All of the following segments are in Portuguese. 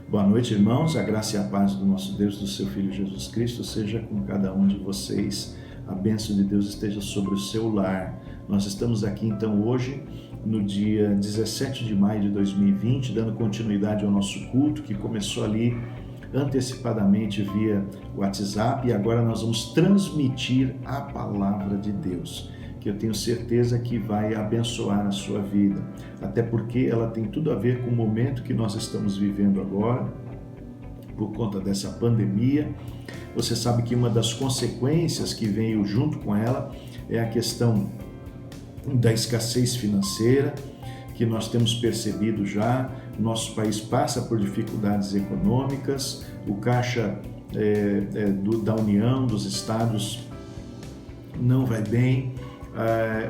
Boa noite, irmãos. A graça e a paz do nosso Deus, do seu Filho Jesus Cristo, seja com cada um de vocês. A bênção de Deus esteja sobre o seu lar. Nós estamos aqui, então, hoje, no dia 17 de maio de 2020, dando continuidade ao nosso culto, que começou ali antecipadamente via WhatsApp, e agora nós vamos transmitir a palavra de Deus, que eu tenho certeza que vai abençoar a sua vida, até porque ela tem tudo a ver com o momento que nós estamos vivendo agora, por conta dessa pandemia. Você sabe que uma das consequências que veio junto com ela é a questão da escassez financeira, que nós temos percebido já. O nosso país passa por dificuldades econômicas, o caixa da União, dos estados, não vai bem.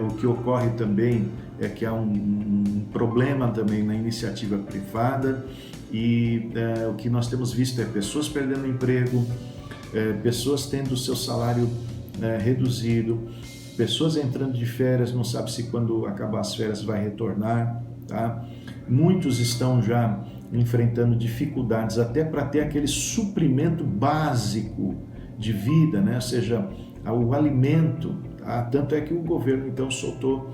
O que ocorre também é que há um problema também na iniciativa privada e o que nós temos visto é pessoas perdendo emprego, pessoas tendo o seu salário reduzido, pessoas entrando de férias, não sabe se quando acabar as férias vai retornar, tá? Muitos estão já enfrentando dificuldades até para ter aquele suprimento básico de vida, né? Ou seja, o alimento. Tanto é que o governo então soltou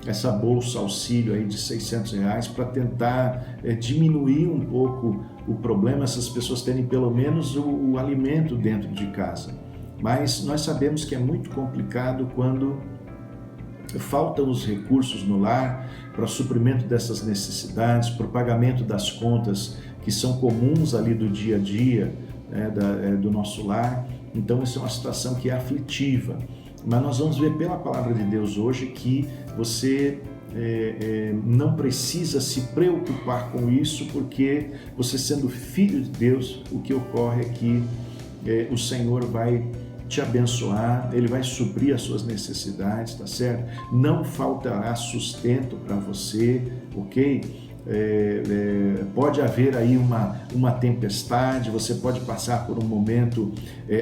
essa bolsa auxílio aí de R$600 para tentar diminuir um pouco o problema, essas pessoas terem pelo menos o alimento dentro de casa. Mas nós sabemos que é muito complicado quando faltam os recursos no lar para o suprimento dessas necessidades, para o pagamento das contas que são comuns ali do dia a dia do nosso lar. Então, essa é uma situação que é aflitiva. Mas nós vamos ver pela palavra de Deus hoje que você não precisa se preocupar com isso, porque você sendo filho de Deus, o que ocorre é que o Senhor vai te abençoar, Ele vai suprir as suas necessidades, tá certo? Não faltará sustento para você, ok? Pode haver aí uma tempestade, você pode passar por um momento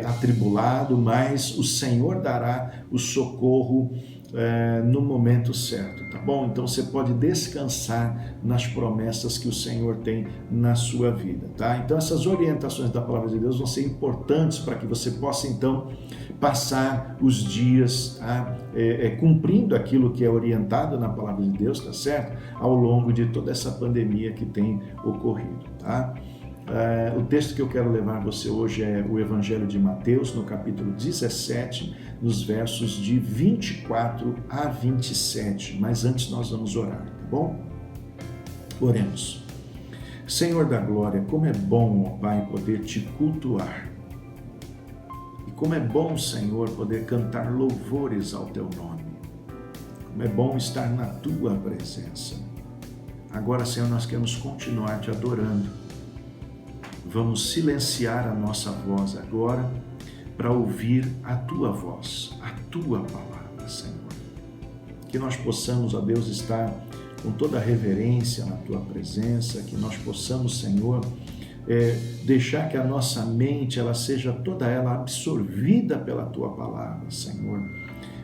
atribulado, mas o Senhor dará o socorro no momento certo, tá bom? Então você pode descansar nas promessas que o Senhor tem na sua vida, tá? Então essas orientações da palavra de Deus vão ser importantes para que você possa então passar os dias cumprindo aquilo que é orientado na palavra de Deus, tá certo? Ao longo de toda essa pandemia que tem ocorrido, tá? O texto que eu quero levar você hoje é o Evangelho de Mateus, no capítulo 17, nos versos de 24 a 27. Mas antes nós vamos orar, tá bom? Oremos. Senhor da glória, como é bom, ó Pai, poder te cultuar. E como é bom, Senhor, poder cantar louvores ao teu nome. Como é bom estar na tua presença. Agora, Senhor, nós queremos continuar te adorando. Vamos silenciar a nossa voz agora para ouvir a tua voz, a tua palavra, Senhor. Que nós possamos, ó Deus, estar com toda a reverência na tua presença, que nós possamos, Senhor, deixar que a nossa mente ela seja toda ela absorvida pela tua palavra, Senhor,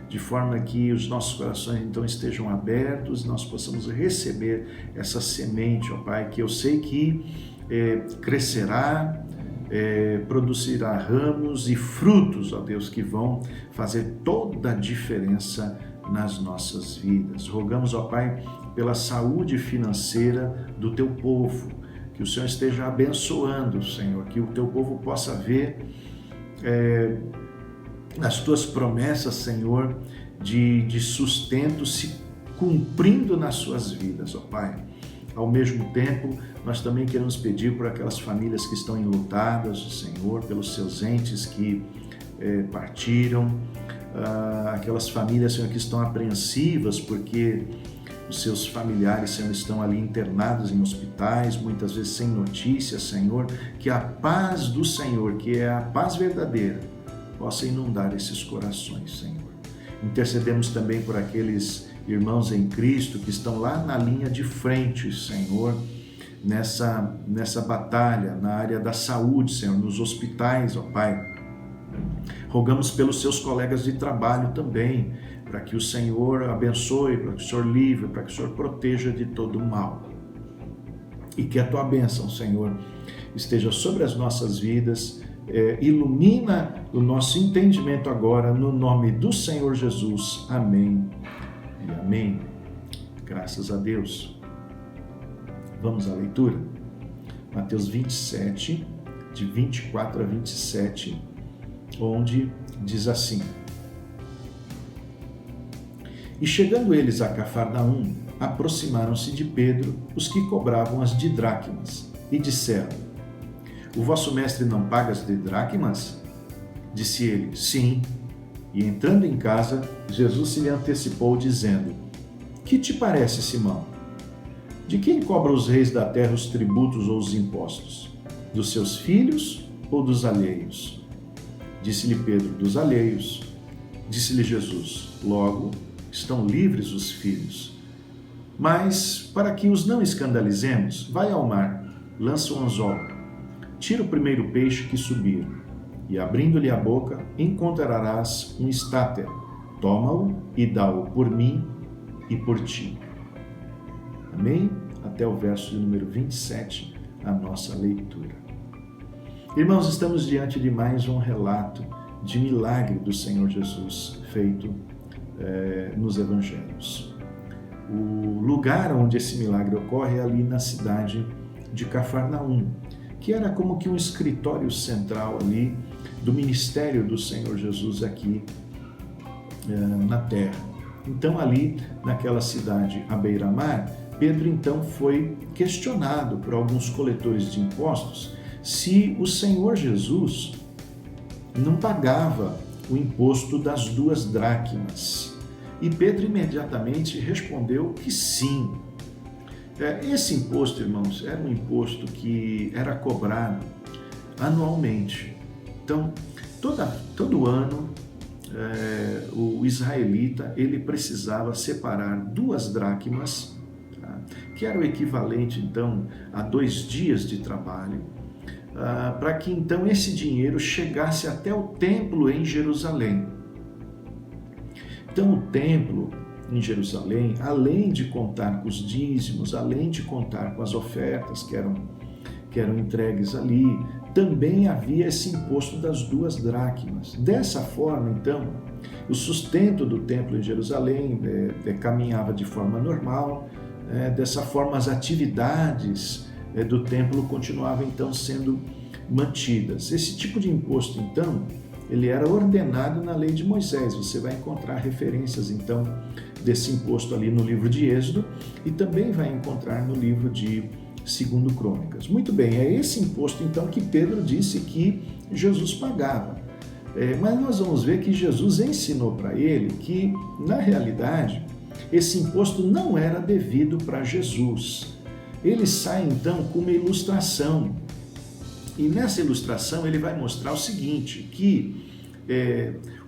de forma que os nossos corações então estejam abertos, nós possamos receber essa semente, ó Pai, que eu sei que crescerá, produzirá ramos e frutos, ó Deus, que vão fazer toda a diferença nas nossas vidas. Rogamos, ó Pai, pela saúde financeira do teu povo, que o Senhor esteja abençoando, Senhor, que o teu povo possa ver as tuas promessas, Senhor, de sustento se cumprindo nas suas vidas, ó Pai. Ao mesmo tempo, nós também queremos pedir por aquelas famílias que estão enlutadas, Senhor, pelos seus entes que partiram, aquelas famílias, Senhor, que estão apreensivas porque os seus familiares, Senhor, estão ali internados em hospitais, muitas vezes sem notícias, Senhor, que a paz do Senhor, que é a paz verdadeira, possa inundar esses corações, Senhor. Intercedemos também por aqueles irmãos em Cristo que estão lá na linha de frente, Senhor, nessa batalha, na área da saúde, Senhor, nos hospitais, ó Pai. Rogamos pelos seus colegas de trabalho também, para que o Senhor abençoe, para que o Senhor livre, para que o Senhor proteja de todo o mal. E que a tua bênção, Senhor, esteja sobre as nossas vidas, ilumina o nosso entendimento agora, no nome do Senhor Jesus. Amém e amém. Graças a Deus. Vamos à leitura? Mateus 27, de 24 a 27, onde diz assim: E chegando eles a Cafarnaum, aproximaram-se de Pedro os que cobravam as didraqumas, e disseram: O vosso mestre não paga as didraqumas? Disse ele: Sim. E entrando em casa, Jesus se lhe antecipou, dizendo: Que te parece, Simão? De quem cobram os reis da terra os tributos ou os impostos? Dos seus filhos ou dos alheios? Disse-lhe Pedro: Dos alheios. Disse-lhe Jesus: Logo, estão livres os filhos. Mas, para que os não escandalizemos, vai ao mar, lança um anzol, tira o primeiro peixe que subir, e abrindo-lhe a boca, encontrarás um estáter. Toma-o e dá-o por mim e por ti. Amém? Até o verso de número 27, a nossa leitura. Irmãos, estamos diante de mais um relato de milagre do Senhor Jesus feito nos evangelhos. O lugar onde esse milagre ocorre é ali na cidade de Cafarnaum, que era como que um escritório central ali do ministério do Senhor Jesus aqui na terra. Então ali naquela cidade à beira-mar, Pedro então foi questionado por alguns coletores de impostos se o Senhor Jesus não pagava o imposto das 2 dracmas. E Pedro imediatamente respondeu que sim. Esse imposto, irmãos, era um imposto que era cobrado anualmente. Então, todo ano, o israelita ele precisava separar 2 dracmas, tá? Que era o equivalente, então, a 2 dias de trabalho, para que, então, esse dinheiro chegasse até o templo em Jerusalém. Então, o templo em Jerusalém, além de contar com os dízimos, além de contar com as ofertas que eram entregues ali, também havia esse imposto das 2 dracmas. Dessa forma, então, o sustento do templo em Jerusalém caminhava de forma normal. Dessa forma, as atividades do templo continuavam, então, sendo mantidas. Esse tipo de imposto, então, ele era ordenado na lei de Moisés. Você vai encontrar referências, então, desse imposto ali no livro de Êxodo e também vai encontrar no livro de 2 Crônicas. Muito bem, é esse imposto, então, que Pedro disse que Jesus pagava. Mas nós vamos ver que Jesus ensinou para ele que, na realidade, esse imposto não era devido para Jesus. Ele sai, então, com uma ilustração. E nessa ilustração ele vai mostrar o seguinte, que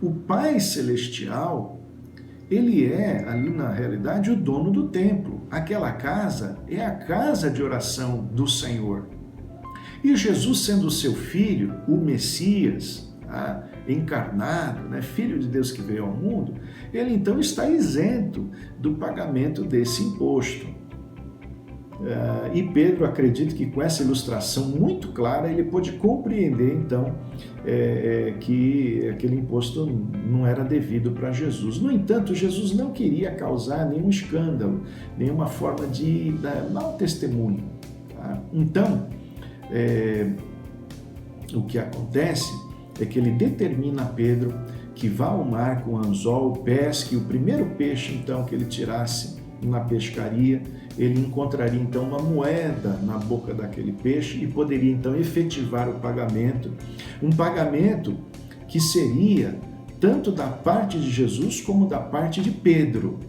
o Pai Celestial, ele é, ali na realidade, o dono do templo. Aquela casa é a casa de oração do Senhor. E Jesus, sendo o seu filho, o Messias, encarnado, né, filho de Deus que veio ao mundo, ele então está isento do pagamento desse imposto. E Pedro acredita que com essa ilustração muito clara ele pôde compreender então que aquele imposto não era devido para Jesus. No entanto, Jesus não queria causar nenhum escândalo, nenhuma forma de dar mau testemunho. Tá? Então, o que acontece é que ele determina a Pedro que vá ao mar com anzol, pesque o primeiro peixe então que ele tirasse na pescaria. Ele encontraria então uma moeda na boca daquele peixe e poderia então efetivar o pagamento, um pagamento que seria tanto da parte de Jesus como da parte de Pedro,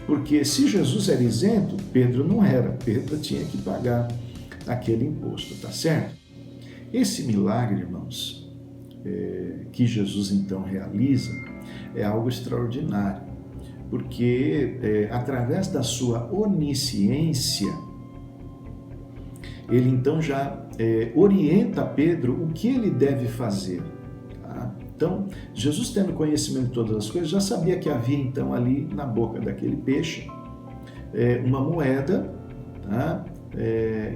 porque se Jesus era isento, Pedro não era, Pedro tinha que pagar aquele imposto, tá certo? Esse milagre, irmãos, que Jesus então realiza, é algo extraordinário. Porque através da sua onisciência, ele então já orienta Pedro o que ele deve fazer. Tá? Então, Jesus, tendo conhecimento de todas as coisas, já sabia que havia então ali na boca daquele peixe uma moeda, tá?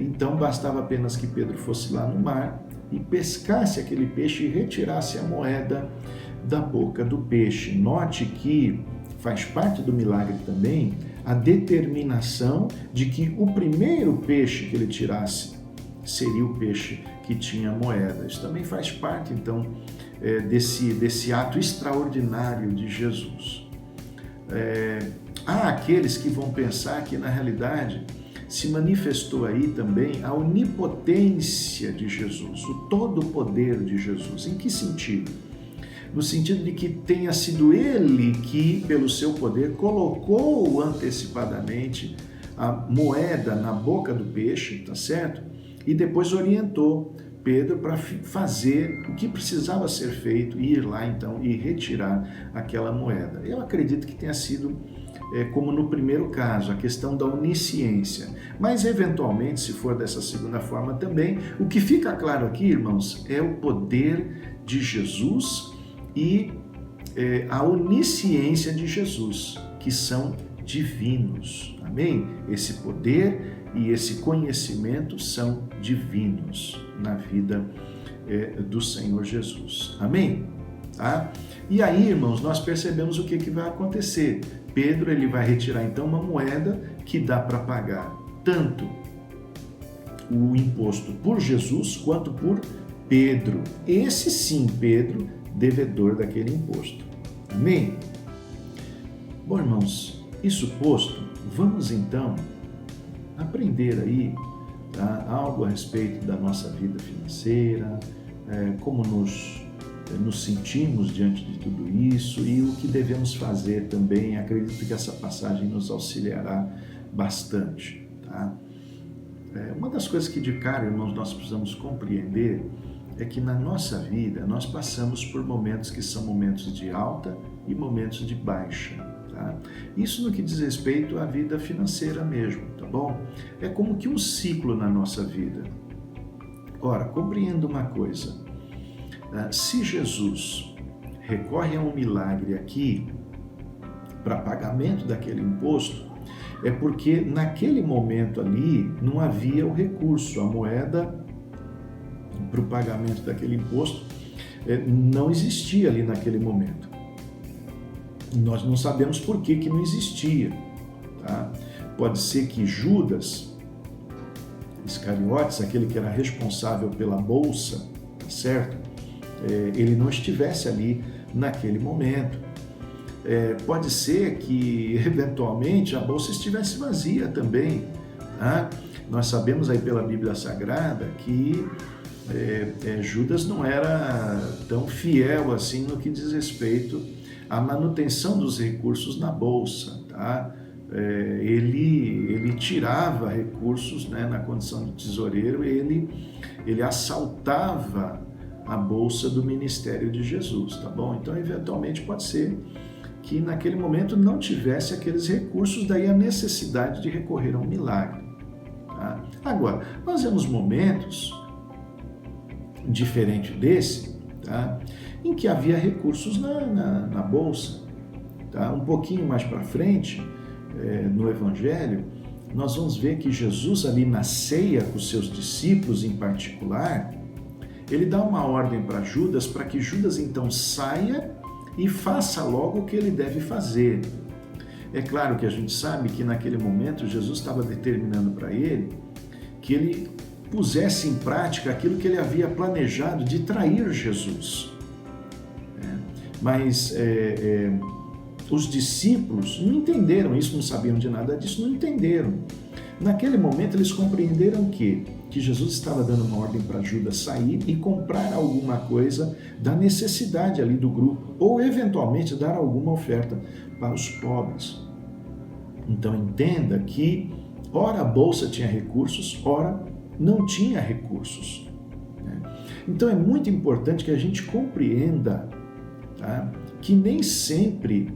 Então bastava apenas que Pedro fosse lá no mar e pescasse aquele peixe e retirasse a moeda da boca do peixe. Note que faz parte do milagre também a determinação de que o primeiro peixe que ele tirasse seria o peixe que tinha moeda. Isso também faz parte, então, desse ato extraordinário de Jesus. Há aqueles que vão pensar que, na realidade, se manifestou aí também a onipotência de Jesus, o todo o poder de Jesus. Em que sentido? No sentido de que tenha sido ele que, pelo seu poder, colocou antecipadamente a moeda na boca do peixe, tá certo? E depois orientou Pedro para fazer o que precisava ser feito e ir lá então e retirar aquela moeda. Eu acredito que tenha sido como no primeiro caso, a questão da onisciência. Mas, eventualmente, se for dessa segunda forma também, o que fica claro aqui, irmãos, é o poder de Jesus e a onisciência de Jesus, que são divinos. Amém? Esse poder e esse conhecimento são divinos na vida do Senhor Jesus. Amém? Tá? E aí, irmãos, nós percebemos o que vai acontecer. Pedro ele vai retirar então uma moeda que dá para pagar tanto o imposto por Jesus quanto por Pedro. Esse sim, Pedro, devedor daquele imposto. Amém? Bom, irmãos, isso posto, vamos então aprender aí algo a respeito da nossa vida financeira, como nos sentimos diante de tudo isso e o que devemos fazer também. Acredito que essa passagem nos auxiliará bastante. Tá? Uma das coisas que de cara, irmãos, nós precisamos compreender é que na nossa vida nós passamos por momentos que são momentos de alta e momentos de baixa. Tá? Isso no que diz respeito à vida financeira mesmo, tá bom? É como que um ciclo na nossa vida. Ora, compreenda uma coisa. Se Jesus recorre a um milagre aqui para pagamento daquele imposto, é porque naquele momento ali não havia o recurso, a moeda para o pagamento daquele imposto não existia ali naquele momento. Nós não sabemos por que não existia. Tá? Pode ser que Judas Iscariotes, aquele que era responsável pela bolsa, tá certo? Ele não estivesse ali naquele momento. Pode ser que, eventualmente, a bolsa estivesse vazia também. Tá? Nós sabemos aí pela Bíblia Sagrada que Judas não era tão fiel assim no que diz respeito à manutenção dos recursos na bolsa. Tá? Ele tirava recursos, né, na condição de tesoureiro, ele assaltava a bolsa do ministério de Jesus, tá bom? Então, eventualmente, pode ser que naquele momento não tivesse aqueles recursos, daí a necessidade de recorrer a um milagre. Tá? Agora, nós vemos momentos diferentes desse, tá? Em que havia recursos na bolsa. Tá? Um pouquinho mais para frente, no Evangelho, nós vamos ver que Jesus ali na ceia com os seus discípulos em particular, ele dá uma ordem para Judas, para que Judas então saia e faça logo o que ele deve fazer. É claro que a gente sabe que naquele momento Jesus estava determinando para ele que ele pusesse em prática aquilo que ele havia planejado de trair Jesus. Mas os discípulos não entenderam isso, não sabiam de nada disso, não entenderam. Naquele momento eles compreenderam que Jesus estava dando uma ordem para Judas sair e comprar alguma coisa da necessidade ali do grupo, ou eventualmente dar alguma oferta para os pobres. Então entenda que ora a bolsa tinha recursos, ora não tinha recursos. Então é muito importante que a gente compreenda, tá, que nem sempre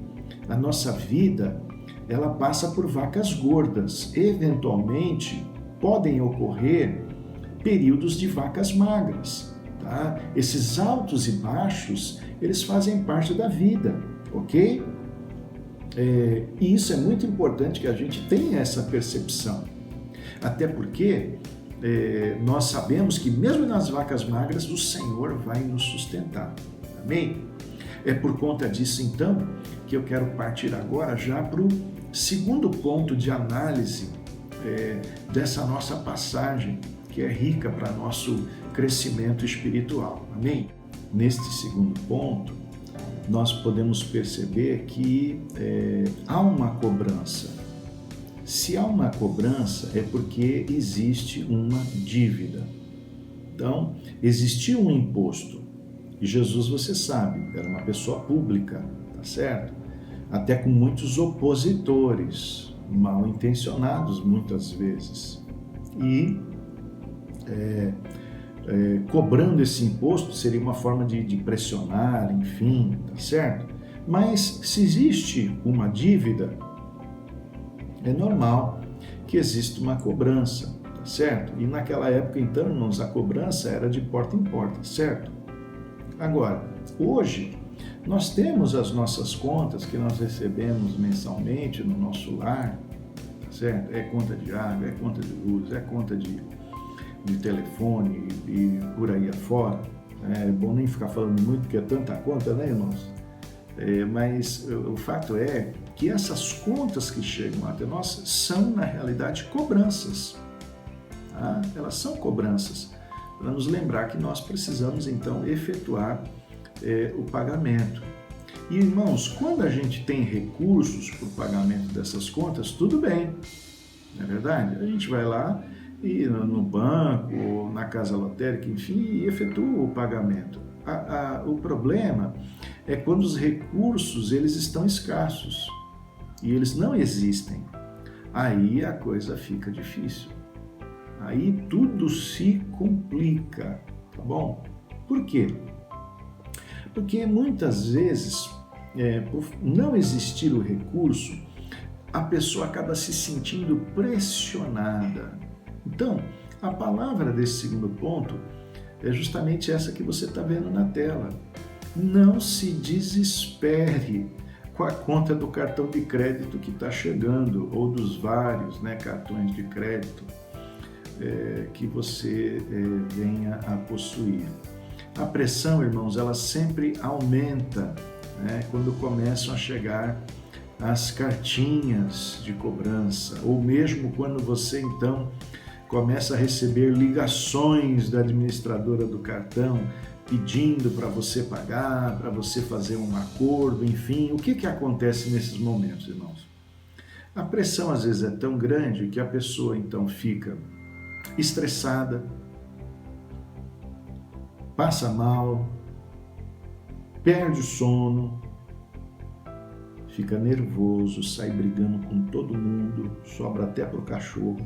a nossa vida ela passa por vacas gordas. Eventualmente podem ocorrer períodos de vacas magras. Tá? Esses altos e baixos, eles fazem parte da vida, ok? E isso é muito importante que a gente tenha essa percepção. Até porque nós sabemos que mesmo nas vacas magras o Senhor vai nos sustentar. Amém? É por conta disso então que eu quero partir agora já para o segundo ponto de análise dessa nossa passagem, que é rica para nosso crescimento espiritual. Amém? Neste segundo ponto, nós podemos perceber que há uma cobrança. Se há uma cobrança, é porque existe uma dívida. Então, existia um imposto. E Jesus, você sabe, era uma pessoa pública, tá certo? Até com muitos opositores, mal intencionados muitas vezes. E cobrando esse imposto seria uma forma de pressionar, enfim, tá certo? Mas se existe uma dívida, é normal que exista uma cobrança, tá certo? E naquela época, então, irmãos, a cobrança era de porta em porta, certo? Agora, hoje, nós temos as nossas contas que nós recebemos mensalmente no nosso lar, tá certo? É conta de água, é conta de luz, é conta de telefone e por aí afora. É bom nem ficar falando muito, porque é tanta conta, né, irmãos? Mas o fato é que essas contas que chegam até nós são, na realidade, cobranças. Tá? Elas são cobranças, para nos lembrar que nós precisamos, então, efetuar o pagamento. E, irmãos, quando a gente tem recursos para o pagamento dessas contas, tudo bem, não é verdade? A gente vai lá e no banco, ou na casa lotérica, enfim, e efetua o pagamento. O problema é quando os recursos eles estão escassos e eles não existem. Aí a coisa fica difícil. Aí tudo se complica, tá bom? Por quê? Porque muitas vezes, por não existir o recurso, a pessoa acaba se sentindo pressionada. Então, a palavra desse segundo ponto é justamente essa que você está vendo na tela. Não se desespere com a conta do cartão de crédito que está chegando, ou dos vários cartões de crédito que você venha a possuir. A pressão, irmãos, ela sempre aumenta quando começam a chegar as cartinhas de cobrança, ou mesmo quando você, então, começa a receber ligações da administradora do cartão pedindo para você pagar, para você fazer um acordo, enfim. O que acontece nesses momentos, irmãos? A pressão às vezes é tão grande que a pessoa então fica estressada, passa mal, perde o sono, fica nervoso, sai brigando com todo mundo, sobra até para o cachorro.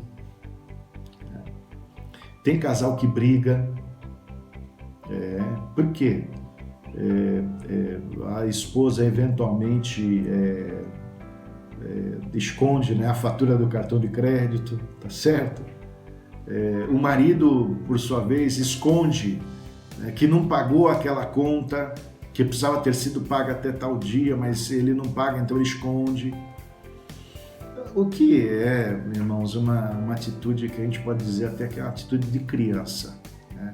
Tem casal que briga. Por quê? A esposa eventualmente esconde a fatura do cartão de crédito, tá certo? O marido, por sua vez, esconde que não pagou aquela conta que precisava ter sido paga até tal dia, mas ele não paga, então ele esconde. O que é, irmãos, uma atitude que a gente pode dizer até que é uma atitude de criança, né?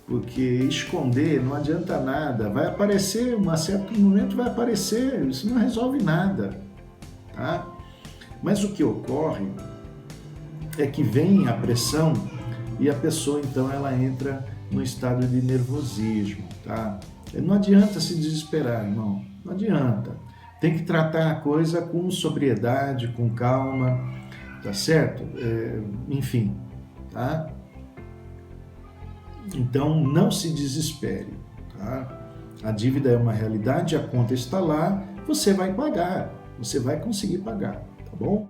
Porque esconder não adianta nada, vai aparecer, um certo momento vai aparecer, isso não resolve nada, tá? Mas o que ocorre é que vem a pressão e a pessoa então ela entra no estado de nervosismo, tá? Não adianta se desesperar, irmão, não adianta. Tem que tratar a coisa com sobriedade, com calma, tá certo? Enfim, tá? Então, não se desespere, tá? A dívida é uma realidade, a conta está lá, você vai pagar, você vai conseguir pagar, tá bom?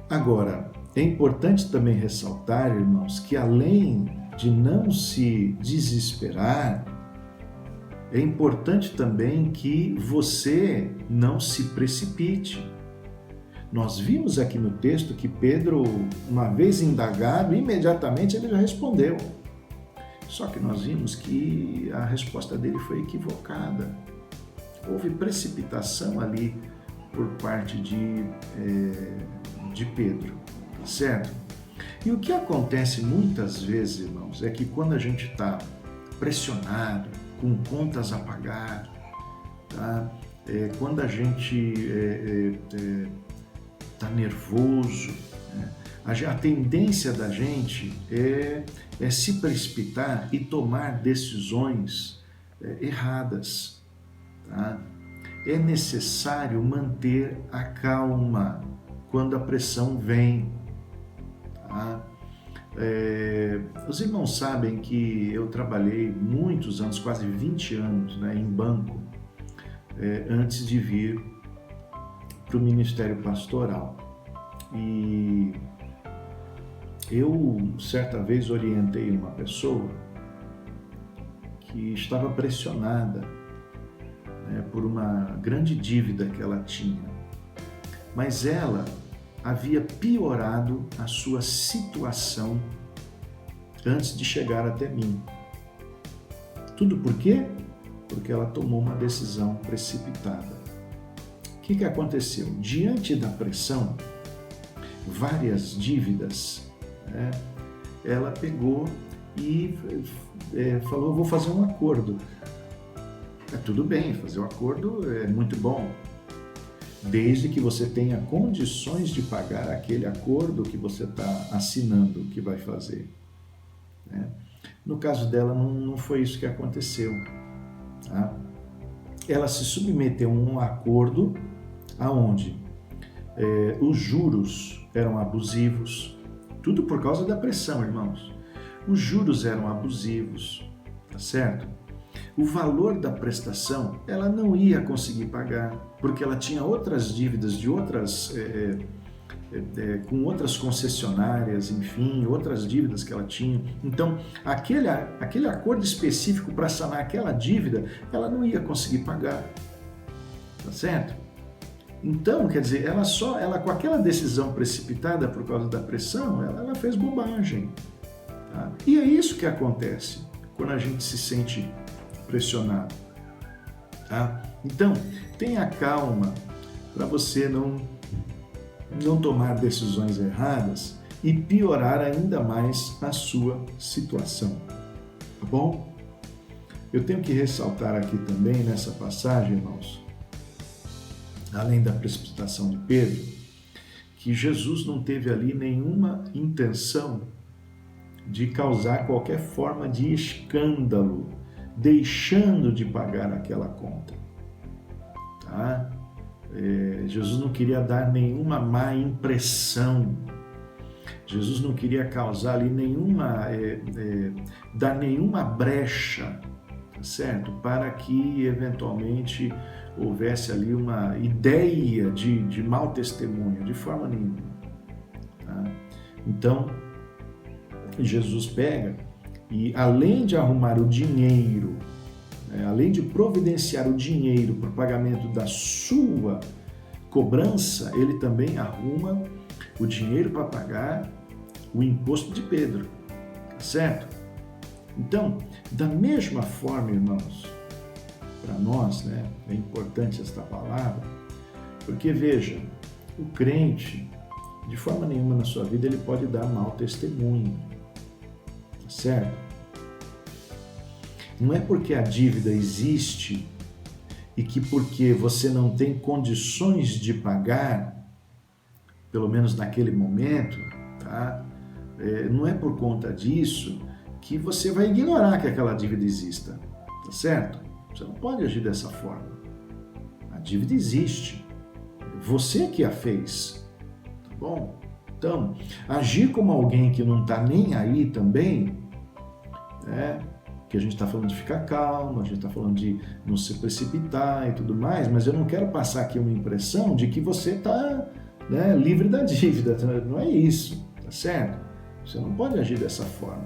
Agora, é importante também ressaltar, irmãos, que além de não se desesperar, é importante também que você não se precipite. Nós vimos aqui no texto que Pedro, uma vez indagado, imediatamente ele já respondeu. Só que nós vimos que a resposta dele foi equivocada. Houve precipitação ali por parte de Pedro, certo? E o que acontece muitas vezes, irmãos, é que quando a gente está pressionado, com contas a pagar, tá? Quando a gente está nervoso, né? A tendência da gente é se precipitar e tomar decisões erradas, tá? É necessário manter a calma quando a pressão vem, tá? Os irmãos sabem que eu trabalhei muitos anos, quase 20 anos, né, em banco, antes de vir para o ministério pastoral. E eu, certa vez, orientei uma pessoa que estava pressionada, né, por uma grande dívida que ela tinha. Mas ela havia piorado a sua situação antes de chegar até mim. Tudo por quê? Porque ela tomou uma decisão precipitada. O que aconteceu? Diante da pressão, várias dívidas, né, ela pegou e falou, vou fazer um acordo. Tudo bem, fazer um acordo é muito bom, desde que você tenha condições de pagar aquele acordo que você está assinando que vai fazer, né? No caso dela, não foi isso que aconteceu, tá? Ela se submeteu a um acordo aonde os juros eram abusivos, tudo por causa da pressão, irmãos. Os juros eram abusivos, tá certo? O valor da prestação, ela não ia conseguir pagar, porque ela tinha outras dívidas de outras, com outras concessionárias, enfim, outras dívidas que ela tinha. Então, aquele acordo específico para sanar aquela dívida, ela não ia conseguir pagar, tá certo? Então, quer dizer, ela com aquela decisão precipitada por causa da pressão, ela fez bobagem, tá? E é isso que acontece quando a gente se sente pressionado, tá? Então, tenha calma para você não tomar decisões erradas e piorar ainda mais a sua situação, tá bom? Eu tenho que ressaltar aqui também nessa passagem, irmãos, além da precipitação de Pedro, que Jesus não teve ali nenhuma intenção de causar qualquer forma de escândalo, deixando de pagar aquela conta, tá? Jesus não queria dar nenhuma má impressão, Jesus não queria causar ali dar nenhuma brecha, tá certo? Para que eventualmente houvesse ali uma ideia de mau testemunho, de forma nenhuma, tá? Então, Jesus pega e, além de arrumar o dinheiro, além de providenciar o dinheiro para o pagamento da sua cobrança, ele também arruma o dinheiro para pagar o imposto de Pedro, certo? Então, da mesma forma, irmãos, para nós, né, é importante esta palavra, porque veja, o crente, de forma nenhuma na sua vida, ele pode dar mau testemunho, certo? Não é porque a dívida existe e que porque você não tem condições de pagar, pelo menos naquele momento, tá? Não é por conta disso que você vai ignorar que aquela dívida exista, tá certo? Você não pode agir dessa forma. A dívida existe. Você que a fez, tá bom? Então, agir como alguém que não está nem aí também, que a gente está falando de ficar calmo, a gente está falando de não se precipitar e tudo mais, mas eu não quero passar aqui uma impressão de que você está, né, livre da dívida. Não é isso, tá certo? Você não pode agir dessa forma.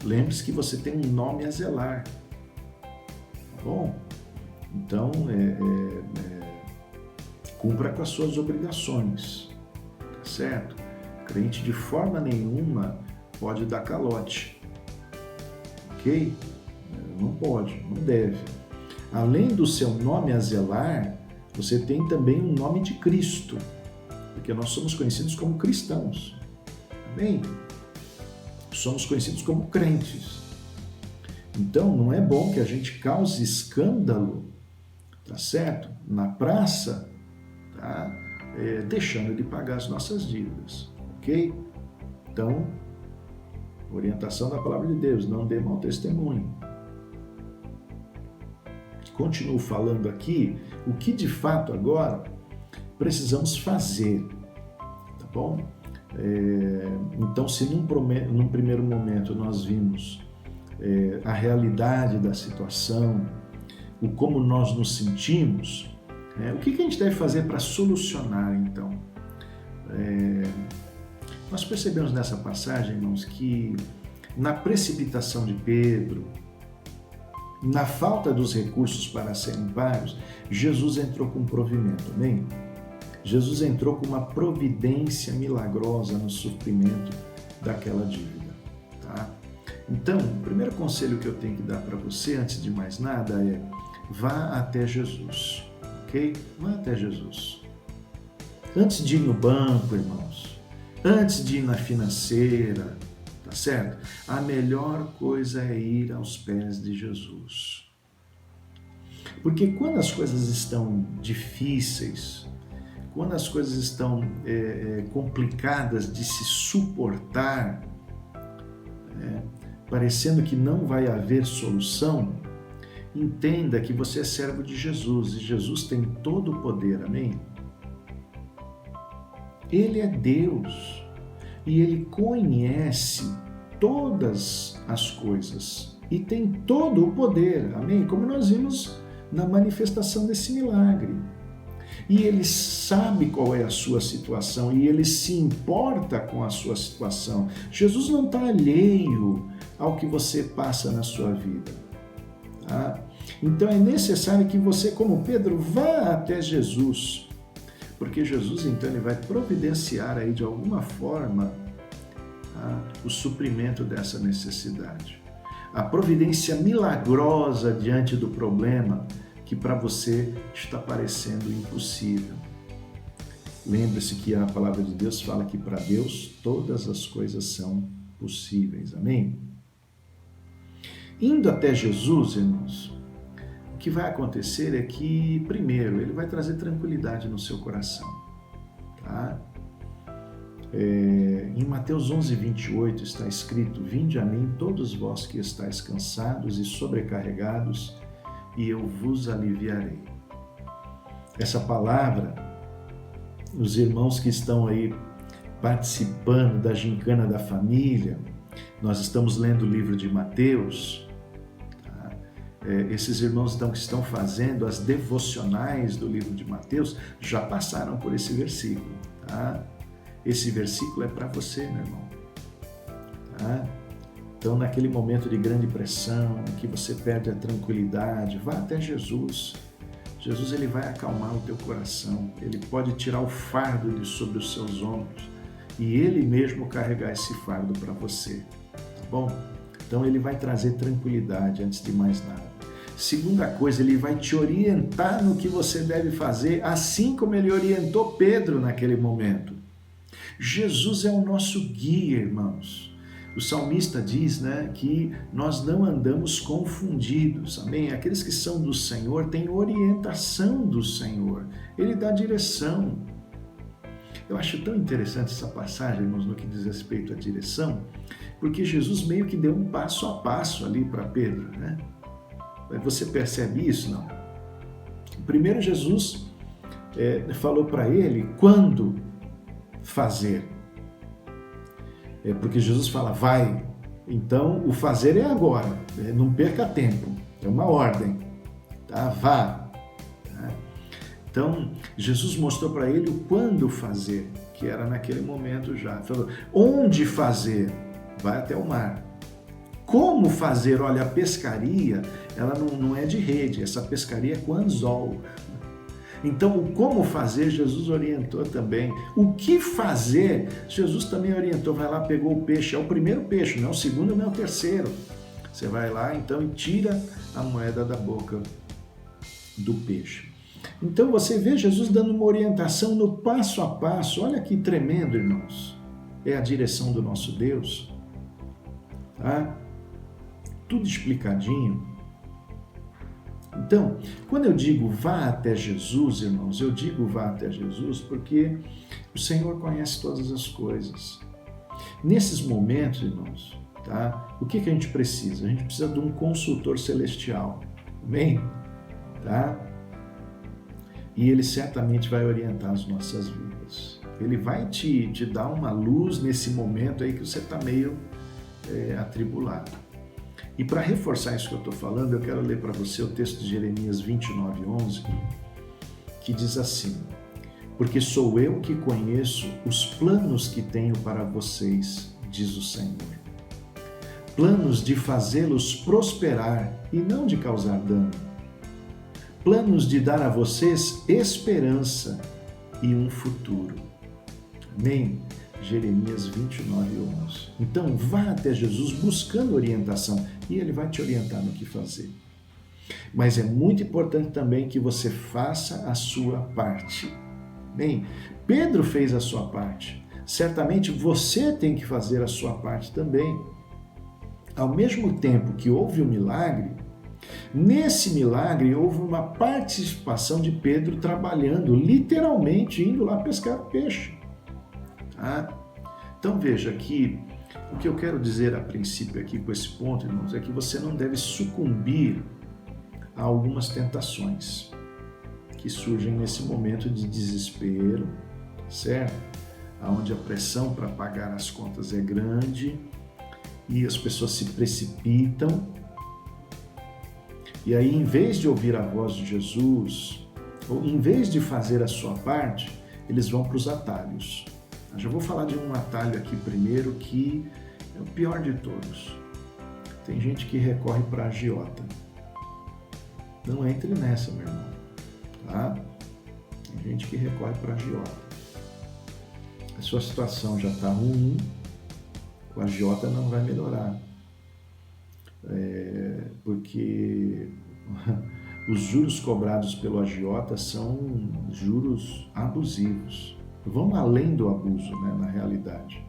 Lembre-se que você tem um nome a zelar, tá bom? Então, cumpra com as suas obrigações, tá certo? Crente de forma nenhuma pode dar calote, ok? Não pode, não deve. Além do seu nome a zelar, você tem também o nome de Cristo, porque nós somos conhecidos como cristãos, Amém? Somos conhecidos como crentes. Então, não é bom que a gente cause escândalo, tá certo? Na praça, tá? Deixando de pagar as nossas dívidas, ok? Então, orientação da palavra de Deus, não dê mau testemunho. Continuo falando aqui o que de fato agora precisamos fazer, tá bom? Então, se num primeiro momento nós vimos a realidade da situação, o como nós nos sentimos, o que a gente deve fazer para solucionar, então? Nós percebemos nessa passagem, irmãos, que na precipitação de Pedro, na falta dos recursos para serem pagos, Jesus entrou com provimento, amém? Jesus entrou com uma providência milagrosa no suprimento daquela dívida, tá? Então, o primeiro conselho que eu tenho que dar para você, antes de mais nada, é vá até Jesus, ok? Vá até Jesus. Antes de ir no banco, irmãos, antes de ir na financeira, tá certo? A melhor coisa é ir aos pés de Jesus. Porque quando as coisas estão difíceis, quando as coisas estão complicadas de se suportar, parecendo que não vai haver solução, entenda que você é servo de Jesus e Jesus tem todo o poder, amém? Ele é Deus e Ele conhece todas as coisas e tem todo o poder, amém? Como nós vimos na manifestação desse milagre. E Ele sabe qual é a sua situação e Ele se importa com a sua situação. Jesus não está alheio ao que você passa na sua vida, tá? Então é necessário que você, como Pedro, vá até Jesus, porque Jesus então ele vai providenciar aí de alguma forma o suprimento dessa necessidade. A providência milagrosa diante do problema que para você está parecendo impossível. Lembre-se que a palavra de Deus fala que para Deus todas as coisas são possíveis, amém? Indo até Jesus, irmãos, o que vai acontecer é que, primeiro, Ele vai trazer tranquilidade no seu coração, tá? Em Mateus 11, 28 está escrito: Vinde a mim todos vós que estáis cansados e sobrecarregados, e eu vos aliviarei. Essa palavra, os irmãos que estão aí participando da gincana da família, nós estamos lendo o livro de Mateus, tá? Esses irmãos então que estão fazendo as devocionais do livro de Mateus já passaram por esse versículo, tá? Esse versículo é para você, meu irmão, tá? Então, naquele momento de grande pressão, em que você perde a tranquilidade, vá até Jesus. Jesus ele vai acalmar o teu coração, Ele pode tirar o fardo de sobre os seus ombros e Ele mesmo carregar esse fardo para você, tá bom? Então, Ele vai trazer tranquilidade antes de mais nada. Segunda coisa, Ele vai te orientar no que você deve fazer, assim como Ele orientou Pedro naquele momento. Jesus é o nosso guia, irmãos. O salmista diz, que nós não andamos confundidos, amém? Aqueles que são do Senhor têm orientação do Senhor, Ele dá direção. Eu acho tão interessante essa passagem, irmãos, no que diz respeito à direção, porque Jesus meio que deu um passo a passo ali para Pedro, né? Você percebe isso, não? Primeiro Jesus falou para ele quando fazer. Porque Jesus fala, vai, então o fazer é agora, não perca tempo, é uma ordem, tá? Vá. Tá? Então, Jesus mostrou para ele o quando fazer, que era naquele momento já. Falou, onde fazer? Vai até o mar. Como fazer? Olha, a pescaria, ela não é de rede, essa pescaria é com anzol. Então, o como fazer, Jesus orientou também. O que fazer, Jesus também orientou. Vai lá, pegou o peixe, é o primeiro peixe, não é o segundo, não é o terceiro. Você vai lá, então, e tira a moeda da boca do peixe. Então, você vê Jesus dando uma orientação no passo a passo. Olha que tremendo, irmãos. é a direção do nosso Deus, tá? Tudo explicadinho. Então, quando eu digo vá até Jesus, irmãos, eu digo vá até Jesus porque o Senhor conhece todas as coisas. Nesses momentos, irmãos, tá? O que a gente precisa? A gente precisa de um consultor celestial, amém? Tá? E ele certamente vai orientar as nossas vidas. Ele vai te dar uma luz nesse momento aí que você está meio atribulado. E para reforçar isso que eu estou falando, eu quero ler para você o texto de Jeremias 29:11, que diz assim: porque sou eu que conheço os planos que tenho para vocês, diz o Senhor. Planos de fazê-los prosperar e não de causar dano. Planos de dar a vocês esperança e um futuro. Amém? Jeremias 29:11. Então, vá até Jesus buscando orientação e ele vai te orientar no que fazer. Mas é muito importante também que você faça a sua parte. Bem, Pedro fez a sua parte. Certamente você tem que fazer a sua parte também. Ao mesmo tempo que houve o milagre, nesse milagre houve uma participação de Pedro trabalhando, literalmente indo lá pescar peixe. Tá? Então veja que o que eu quero dizer a princípio aqui com esse ponto, irmãos, é que você não deve sucumbir a algumas tentações que surgem nesse momento de desespero, certo? Onde a pressão para pagar as contas é grande e as pessoas se precipitam. E aí, em vez de ouvir a voz de Jesus, ou em vez de fazer a sua parte, eles vão para os atalhos. Eu já vou falar de um atalho aqui primeiro, que é o pior de todos. Tem gente que recorre para a agiota. Não entre nessa, meu irmão. Tá? Tem gente que recorre para a agiota. A sua situação já está ruim, com a agiota não vai melhorar. Porque os juros cobrados pelo agiota são juros abusivos. Vão além do abuso, né, na realidade.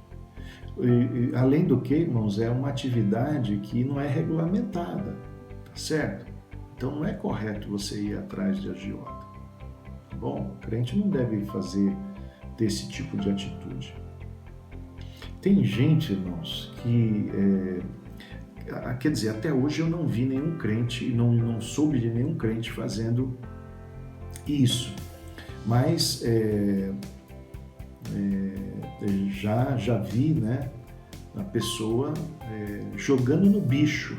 E, além do que, irmãos, é uma atividade que não é regulamentada, tá certo? Então não é correto você ir atrás de agiota. Bom, o crente não deve ter esse tipo de atitude. Tem gente, irmãos, que quer dizer, até hoje eu não vi nenhum crente, não soube de nenhum crente fazendo isso, mas já vi, né, a pessoa jogando no bicho.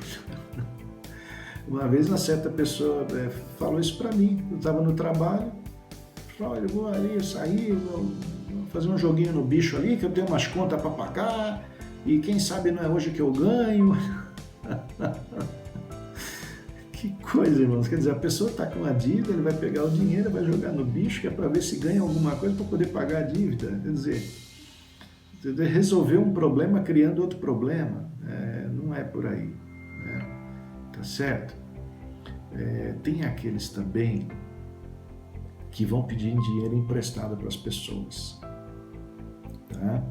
Uma vez uma certa pessoa falou isso para mim, eu estava no trabalho, falou: olha, eu vou ali sair, vou fazer um joguinho no bicho ali, que eu tenho umas contas para pagar, e quem sabe não é hoje que eu ganho. Que coisa, irmãos. Quer dizer, a pessoa está com uma dívida, ele vai pegar o dinheiro, vai jogar no bicho, que é para ver se ganha alguma coisa para poder pagar a dívida. Quer dizer, resolver um problema criando outro problema. Não é por aí. Né? Tá certo? Tem aqueles também que vão pedir dinheiro emprestado para as pessoas. Tá?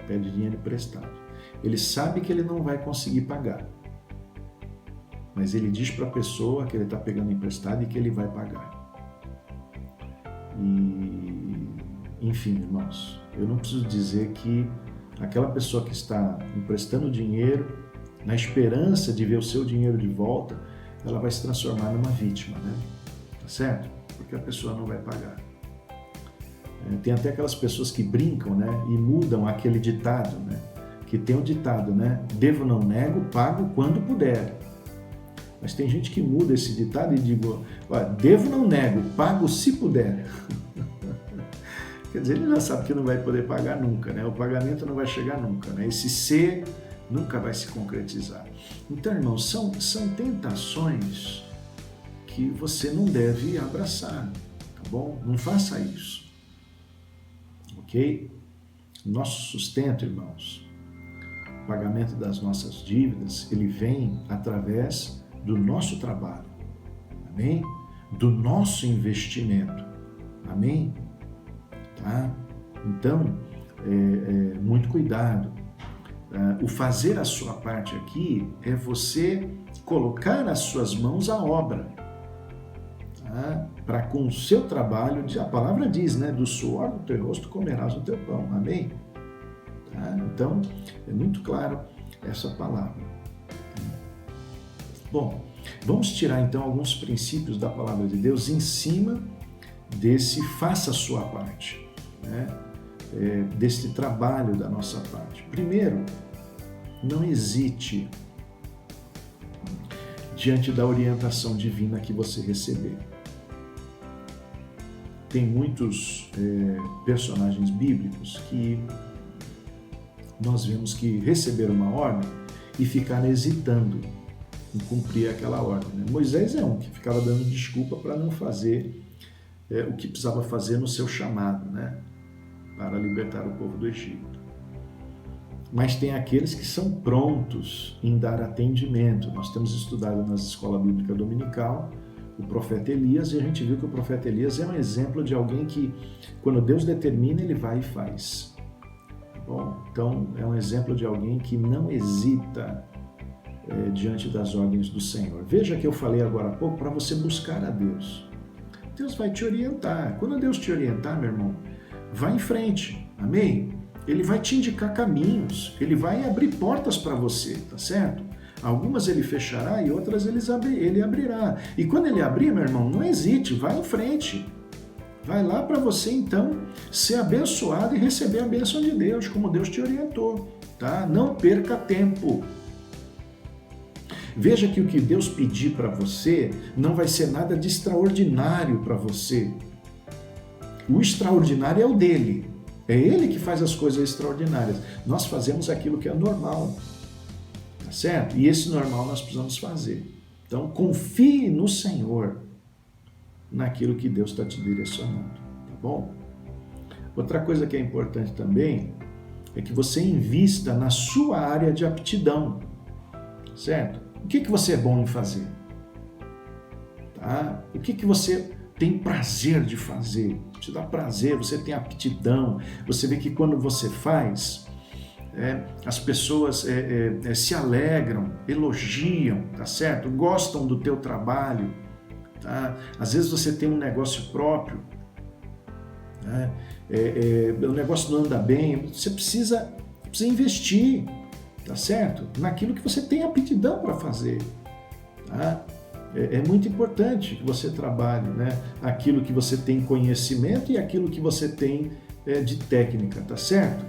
Pede dinheiro emprestado. Ele sabe que ele não vai conseguir pagar, mas ele diz para a pessoa que ele está pegando emprestado e que ele vai pagar. E, enfim, irmãos, eu não preciso dizer que aquela pessoa que está emprestando dinheiro, na esperança de ver o seu dinheiro de volta, ela vai se transformar numa vítima, né? Tá certo? Porque a pessoa não vai pagar. Tem até aquelas pessoas que brincam, né? E mudam aquele ditado, né? Que tem um ditado, né? Devo não nego, pago quando puder. Mas tem gente que muda esse ditado e digo: devo não nego, pago se puder. Quer dizer, ele já sabe que não vai poder pagar nunca, né? O pagamento não vai chegar nunca, né? Esse ser nunca vai se concretizar. Então, irmãos, são tentações que você não deve abraçar, tá bom? Não faça isso, ok? Nosso sustento, irmãos, o pagamento das nossas dívidas, ele vem através do nosso trabalho, amém? Do nosso investimento, amém? Tá? Então, muito cuidado. O fazer a sua parte aqui é você colocar as suas mãos à obra, tá? Para com o seu trabalho, a palavra diz, né? Do suor do teu rosto comerás o teu pão, amém? Tá? Então, é muito claro essa palavra. Bom, vamos tirar então alguns princípios da palavra de Deus em cima desse faça a sua parte, né? Desse trabalho da nossa parte. Primeiro, não hesite diante da orientação divina que você receber. Tem muitos personagens bíblicos que nós vemos que receberam uma ordem e ficaram hesitando em cumprir aquela ordem, né? Moisés é um que ficava dando desculpa para não fazer o que precisava fazer no seu chamado, né? Para libertar o povo do Egito. Mas tem aqueles que são prontos em dar atendimento. Nós temos estudado nas escolas bíblicas dominical o profeta Elias e a gente viu que o profeta Elias é um exemplo de alguém que, quando Deus determina, ele vai e faz. Bom, então é um exemplo de alguém que não hesita diante das ordens do Senhor. Veja que eu falei agora há pouco para você buscar a Deus. Deus vai te orientar. Quando Deus te orientar, meu irmão, vá em frente, amém? Ele vai te indicar caminhos, ele vai abrir portas para você, tá certo? Algumas ele fechará e outras ele abrirá. E quando ele abrir, meu irmão, não hesite, vai em frente. Vai lá para você, então, ser abençoado e receber a bênção de Deus, como Deus te orientou, tá? Não perca tempo. Veja que o que Deus pedir para você não vai ser nada de extraordinário para você. O extraordinário é o dele. É ele que faz as coisas extraordinárias. Nós fazemos aquilo que é normal. Tá certo? E esse normal nós precisamos fazer. Então, confie no Senhor, naquilo que Deus está te direcionando. Tá bom? Outra coisa que é importante também é que você invista na sua área de aptidão. Certo? O que você é bom em fazer? Tá? O que você tem prazer de fazer? Te dá prazer, você tem aptidão. Você vê que quando você faz, as pessoas se alegram, elogiam, tá certo? Gostam do teu trabalho. Tá? Às vezes você tem um negócio próprio, né? O negócio não anda bem, você precisa investir, tá certo? Naquilo que você tem aptidão para fazer. Tá? É muito importante que você trabalhe, né? Aquilo que você tem conhecimento e aquilo que você tem de técnica, tá certo?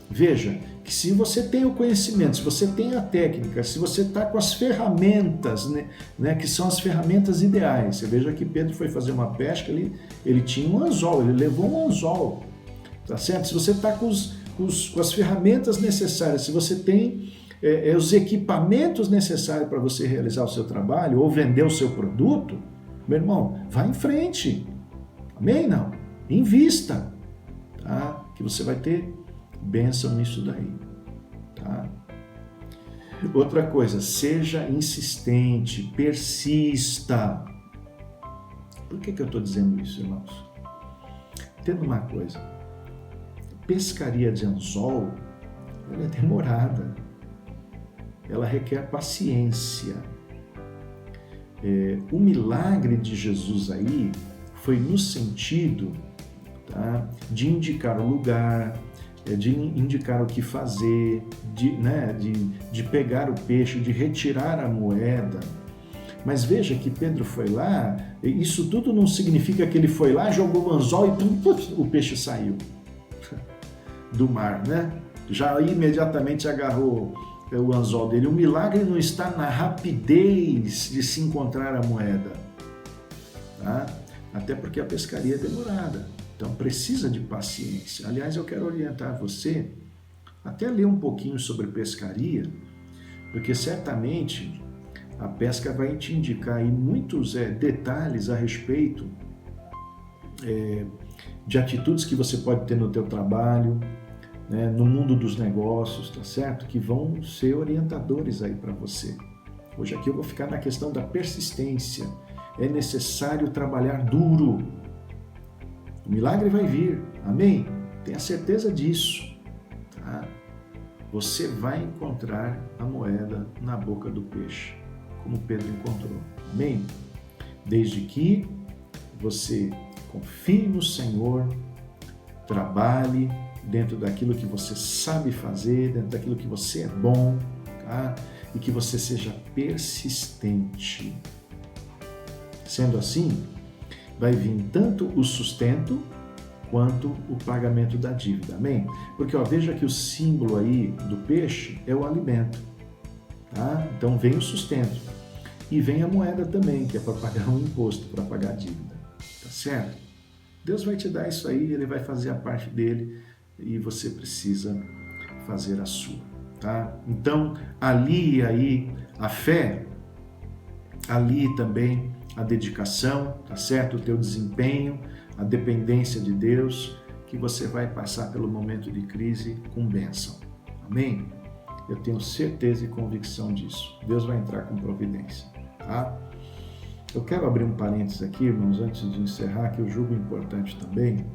Veja que se você tem o conhecimento, se você tem a técnica, se você está com as ferramentas, né, que são as ferramentas ideais. Você veja que Pedro foi fazer uma pesca, ele tinha um anzol, ele levou um anzol, tá certo? Se você está com as ferramentas necessárias, se você tem os equipamentos necessários para você realizar o seu trabalho ou vender o seu produto, meu irmão, vá em frente. Amém? Não? Invista, tá? Que você vai ter bênção nisso daí, tá? Outra coisa, seja insistente, persista. Por que eu estou dizendo isso, irmãos? Entenda uma coisa, pescaria de anzol, ela é demorada, ela requer paciência. O milagre de Jesus aí foi no sentido, tá, de indicar o lugar, de indicar o que fazer, de pegar o peixe, de retirar a moeda. Mas veja que Pedro foi lá, isso tudo não significa que ele foi lá, jogou o anzol e o peixe saiu do mar, né? Já imediatamente agarrou o anzol dele. O milagre não está na rapidez de se encontrar a moeda, tá? Até porque a pescaria é demorada. Então precisa de paciência. Aliás, eu quero orientar você até ler um pouquinho sobre pescaria, porque certamente a pesca vai te indicar aí muitos detalhes a respeito de atitudes que você pode ter no teu trabalho, né, no mundo dos negócios, tá certo? Que vão ser orientadores aí para você. Hoje aqui eu vou ficar na questão da persistência. É necessário trabalhar duro. O milagre vai vir, amém? Tenha certeza disso, tá? Você vai encontrar a moeda na boca do peixe, como Pedro encontrou. Amém? Desde que você confie no Senhor, trabalhe dentro daquilo que você sabe fazer, dentro daquilo que você é bom, tá? E que você seja persistente. Sendo assim, vai vir tanto o sustento quanto o pagamento da dívida. Amém? Porque veja que o símbolo aí do peixe é o alimento. Tá? Então vem o sustento. E vem a moeda também, que é para pagar um imposto, para pagar a dívida. Tá certo? Deus vai te dar isso aí, Ele vai fazer a parte dele e você precisa fazer a sua. Tá? Então, alie aí a fé, alie também a dedicação, tá certo? O teu desempenho, a dependência de Deus, que você vai passar pelo momento de crise com bênção. Amém? Eu tenho certeza e convicção disso. Deus vai entrar com providência, tá? Eu quero abrir um parênteses aqui, irmãos, antes de encerrar, que eu julgo importante também,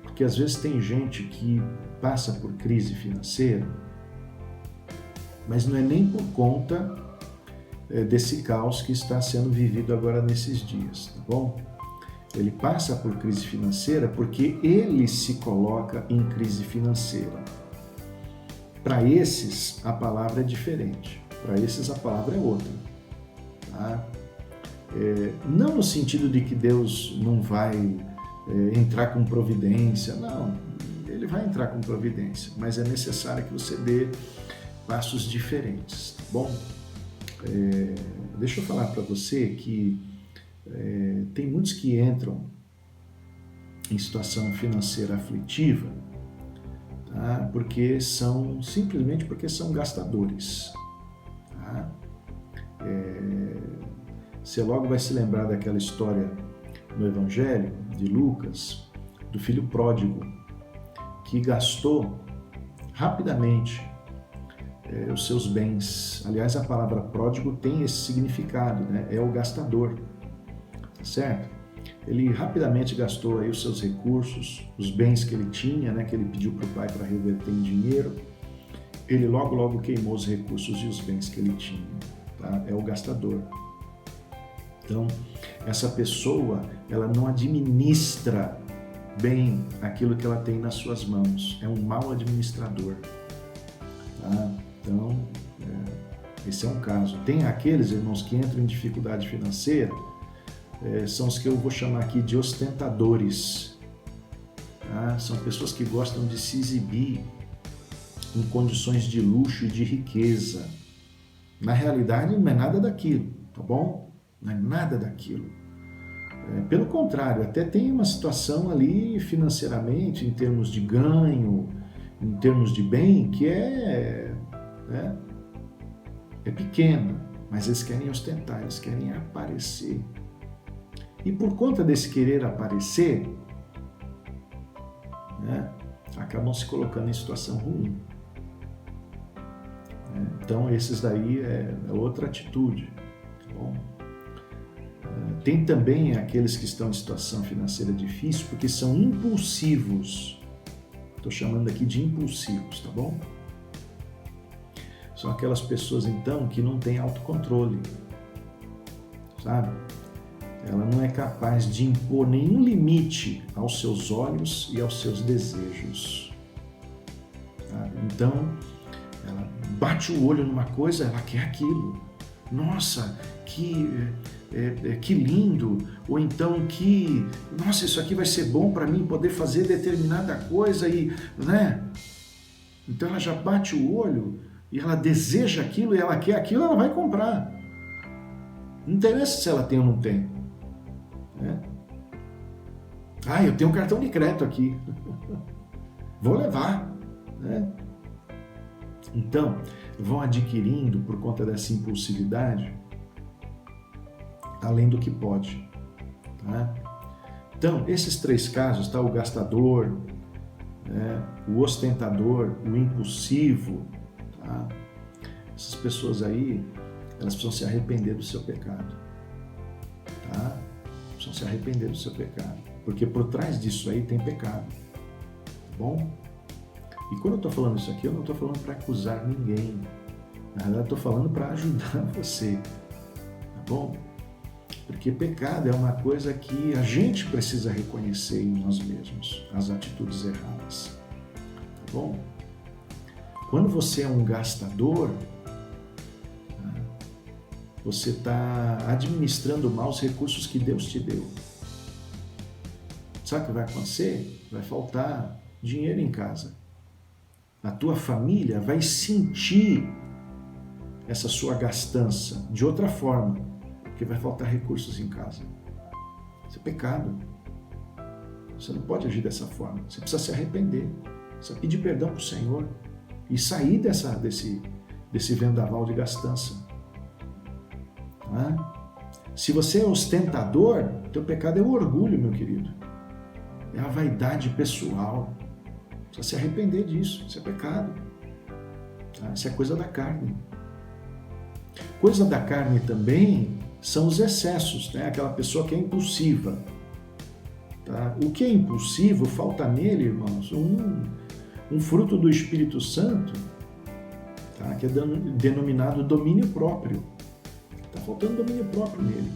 porque às vezes tem gente que passa por crise financeira, mas não é nem por conta desse caos que está sendo vivido agora nesses dias, tá bom? Ele passa por crise financeira porque ele se coloca em crise financeira. Para esses, a palavra é diferente. Para esses, a palavra é outra. Tá? Não no sentido de que Deus não vai entrar com providência. Não, Ele vai entrar com providência. Mas é necessário que você dê passos diferentes. Tá bom? Deixa eu falar para você que tem muitos que entram em situação financeira aflitiva, tá? Simplesmente porque são gastadores. Tá? Você logo vai se lembrar daquela história no Evangelho de Lucas, do filho pródigo, que gastou rapidamente os seus bens. Aliás, a palavra pródigo tem esse significado, né? É o gastador, tá certo? Ele rapidamente gastou aí os seus recursos, os bens que ele tinha, né? Que ele pediu para o pai para reverter em dinheiro. Ele logo queimou os recursos e os bens que ele tinha, tá? É o gastador. Então, essa pessoa, ela não administra bem aquilo que ela tem nas suas mãos. É um mau administrador, tá? Então, esse é um caso. Tem aqueles, irmãos, que entram em dificuldade financeira, são os que eu vou chamar aqui de ostentadores. Tá? São pessoas que gostam de se exibir em condições de luxo e de riqueza. Na realidade, não é nada daquilo, tá bom? Não é nada daquilo. Pelo contrário, até tem uma situação ali financeiramente, em termos de ganho, em termos de bem, que é pequeno, mas eles querem ostentar, eles querem aparecer. E por conta desse querer aparecer, acabam se colocando em situação ruim. Então, esses daí é outra atitude. Tá bom? Tem também aqueles que estão em situação financeira difícil porque são impulsivos. Estou chamando aqui de impulsivos, tá bom? São aquelas pessoas, então, que não têm autocontrole, sabe? Ela não é capaz de impor nenhum limite aos seus olhos e aos seus desejos. Sabe? Então, ela bate o olho numa coisa, ela quer aquilo. Nossa, que lindo! Ou então nossa, isso aqui vai ser bom para mim poder fazer determinada coisa e, né? Então ela já bate o olho e ela deseja aquilo e ela quer aquilo, ela vai comprar. Não interessa se ela tem ou não tem. Né? Eu tenho um cartão de crédito aqui. Vou levar. Né? Então, vão adquirindo, por conta dessa impulsividade, além do que pode. Tá? Então, esses três casos, tá? O gastador, o ostentador, o impulsivo, tá? Essas pessoas aí, elas precisam se arrepender do seu pecado. Tá? Precisam se arrepender do seu pecado. Porque por trás disso aí tem pecado. bom? E quando eu estou falando isso aqui, eu não estou falando para acusar ninguém. Na verdade, eu estou falando para ajudar você, tá bom? Porque pecado é uma coisa que a gente precisa reconhecer em nós mesmos, as atitudes erradas, tá bom? Quando você é um gastador, você está administrando mal os recursos que Deus te deu. Sabe o que vai acontecer? Vai faltar dinheiro em casa. A tua família vai sentir essa sua gastança de outra forma, porque vai faltar recursos em casa. Isso é pecado. Você não pode agir dessa forma. Você precisa se arrepender. Você precisa pedir perdão para o Senhor e sair desse vendaval de gastança. Se você é ostentador, teu pecado é o orgulho, meu querido. É a vaidade pessoal. Precisa se arrepender disso. Isso é pecado. Isso é coisa da carne. Coisa da carne também são os excessos, né? Aquela pessoa que é impulsiva. Tá? O que é impulsivo, falta nele, irmãos, um fruto do Espírito Santo, tá? Que é denominado domínio próprio. Está faltando domínio próprio nele.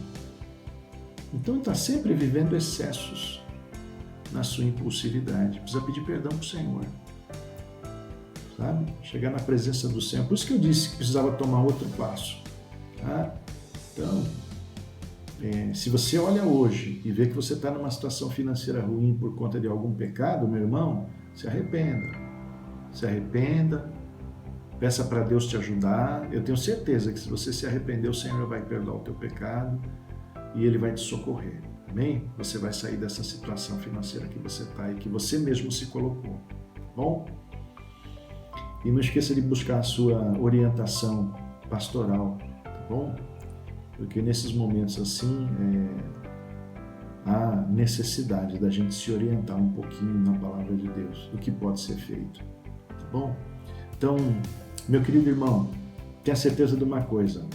Então ele está sempre vivendo excessos na sua impulsividade. Precisa pedir perdão para o Senhor. Sabe? Chegar na presença do Senhor. Por isso que eu disse que precisava tomar outro passo. Tá? Então, se você olha hoje e vê que você está numa situação financeira ruim por conta de algum pecado, meu irmão, se arrependa. Se arrependa. Peça para Deus te ajudar. Eu tenho certeza que se você se arrepender, o Senhor vai perdoar o teu pecado e Ele vai te socorrer. Amém? Você vai sair dessa situação financeira que você está e que você mesmo se colocou. Tá bom? E não esqueça de buscar a sua orientação pastoral, tá bom? Porque nesses momentos assim, há necessidade da gente se orientar um pouquinho na palavra de Deus, do que pode ser feito, tá bom? Então, meu querido irmão, tenha certeza de uma coisa,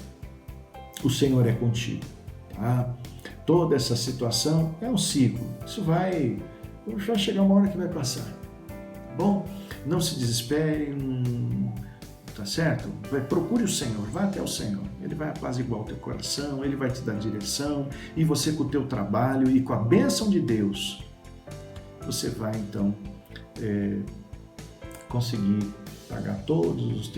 o Senhor é contigo, tá? Toda essa situação é um ciclo, isso vai chegar uma hora que vai passar, tá bom? Não se desespere, tá certo? Procure o Senhor, vá até o Senhor, Ele vai apaziguar o teu coração, Ele vai te dar direção, e você com o teu trabalho e com a bênção de Deus, você vai então conseguir pagar todos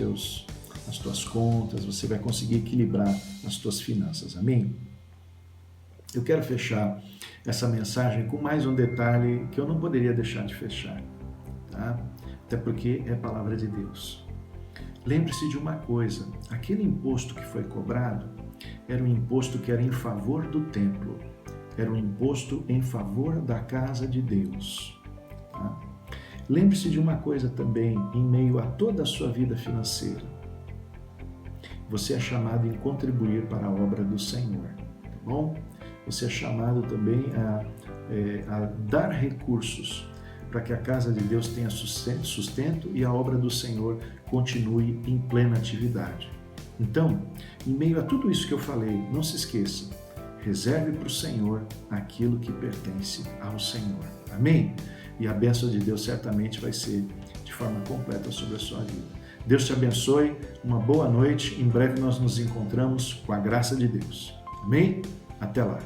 as tuas contas, você vai conseguir equilibrar as tuas finanças, amém? Eu quero fechar essa mensagem com mais um detalhe que eu não poderia deixar de fechar, tá? Até porque é palavra de Deus. Lembre-se de uma coisa, aquele imposto que foi cobrado era um imposto que era em favor do templo, era um imposto em favor da casa de Deus, tá? Lembre-se de uma coisa também, em meio a toda a sua vida financeira. Você é chamado em contribuir para a obra do Senhor, tá bom? Você é chamado também a dar recursos para que a casa de Deus tenha sustento e a obra do Senhor continue em plena atividade. Então, em meio a tudo isso que eu falei, não se esqueça, reserve para o Senhor aquilo que pertence ao Senhor. Amém? E a bênção de Deus certamente vai ser de forma completa sobre a sua vida. Deus te abençoe, uma boa noite, em breve nós nos encontramos com a graça de Deus. Amém? Até lá!